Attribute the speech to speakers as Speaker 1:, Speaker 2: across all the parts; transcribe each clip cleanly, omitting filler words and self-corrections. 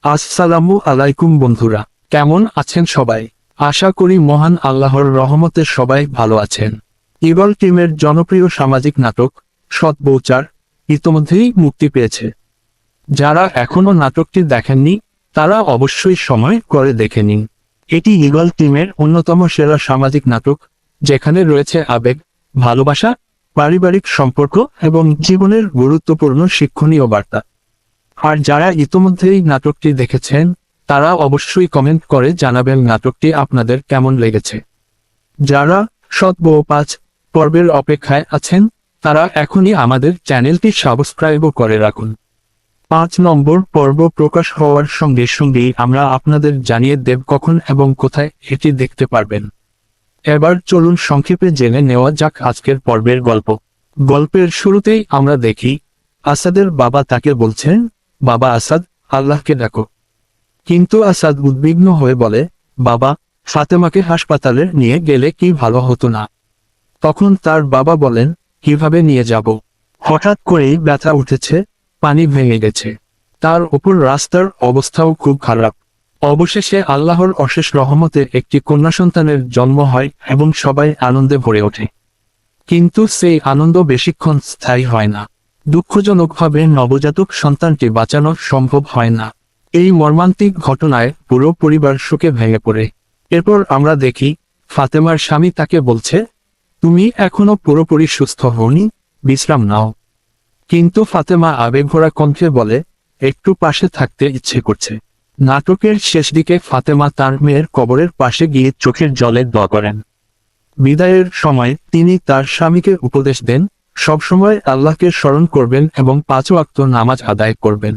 Speaker 1: আসসালামু আলাইকুম বন্ধুরা, কেমন আছেন সবাই? আশা করি মহান আল্লাহর রহমতে সবাই ভালো আছেন। ঈগল টিমের জনপ্রিয় সামাজিক নাটক সৎ বউচার ইতোমধ্যেই মুক্তি পেয়েছে। যারা এখনো নাটকটি দেখেননি তারা অবশ্যই সময় করে দেখে নিন। এটি ঈগল টিমের অন্যতম সেরা সামাজিক নাটক, যেখানে রয়েছে আবেগ, ভালোবাসা, পারিবারিক সম্পর্ক এবং জীবনের গুরুত্বপূর্ণ শিক্ষণীয় বার্তা। আর যারা ইতোমধ্যেই নাটকটি দেখেছেন তারা অবশ্যই কমেন্ট করে জানাবেন নাটকটি আপনাদের কেমন লেগেছে। যারা সৎ বউ 5 পর্বের অপেক্ষায় আছেন তারা এখনই আমাদের চ্যানেলটি সাবস্ক্রাইবও করে রাখুন। 5 নম্বর পর্ব প্রকাশ হওয়ার সঙ্গে সঙ্গেই আমরা আপনাদের জানিয়ে দেব কখন এবং কোথায় এটি দেখতে পারবেন। এবার চলুন সংক্ষেপে জেনে নেওয়া যাক আজকের পর্বের গল্প। গল্পের শুরুতেই আমরা দেখি আসাদের বাবা তাকে বলছেন, বাবা আসাদ, আল্লাহকে ডাকো। কিন্তু আসাদ উদ্বিগ্ন হয়ে বলে, বাবা, ফাতেমাকে হাসপাতালে নিয়ে গেলে কি ভালো হতো না? তখন তার বাবা বলেন, কিভাবে নিয়ে যাব? হঠাৎ করেই ব্যথা উঠেছে, পানি ভেঙে গেছে, তার ওপর রাস্তার অবস্থাও খুব খারাপ। অবশেষে আল্লাহর অশেষ রহমতে একটি কন্যা সন্তানের জন্ম হয় এবং সবাই আনন্দে ভরে ওঠে। কিন্তু সেই আনন্দ বেশিক্ষণ স্থায়ী হয় না। দুঃখজনকভাবে নবজাতক সন্তানটি বাঁচানো সম্ভব হয় না। এই মর্মান্তিক ঘটনায় পুরো পরিবার শোকে ভেঙে পড়ে। এরপর আমরা দেখি ফাতেমার স্বামী তাকে বলছে, তুমি এখনো পুরোপুরি সুস্থ হওনি, বিশ্রাম নাও। কিন্তু ফাতেমা আবেগভরা কণ্ঠে বলে, একটু পাশে থাকতে ইচ্ছে করছে। নাটকের শেষ দিকে ফাতেমা তার মেয়ের কবরের পাশে গিয়ে চোখের জলে দোয়া করেন। বিদায়ের সময় তিনি তার স্বামীকে উপদেশ দেন, সবসময় আল্লাহকে স্মরণ করবেন এবং 5 ওয়াক্ত নামাজ আদায় করবেন।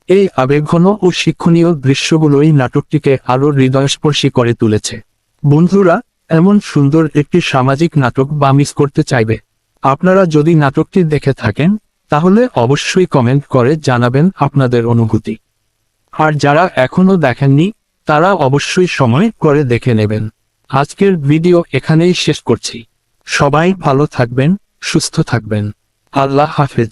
Speaker 1: এই আবেগঘন ও শিক্ষণীয় দৃশ্যগুলোই নাটকটিকে আরও হৃদয়স্পর্শী করে তুলেছে। বন্ধুরা, এমন সুন্দর একটি সামাজিক নাটক বা মিস করতে চাইবে? আপনারা যদি নাটকটি দেখে থাকেন তাহলে অবশ্যই কমেন্ট করে জানাবেন আপনাদের অনুভূতি। আর যারা এখনো দেখেননি তারা অবশ্যই সময় করে দেখে নেবেন। আজকের ভিডিও এখানেই শেষ করছি। সবাই ভালো থাকবেন, সুস্থ থাকবেন। আল্লাহ হাফেজ।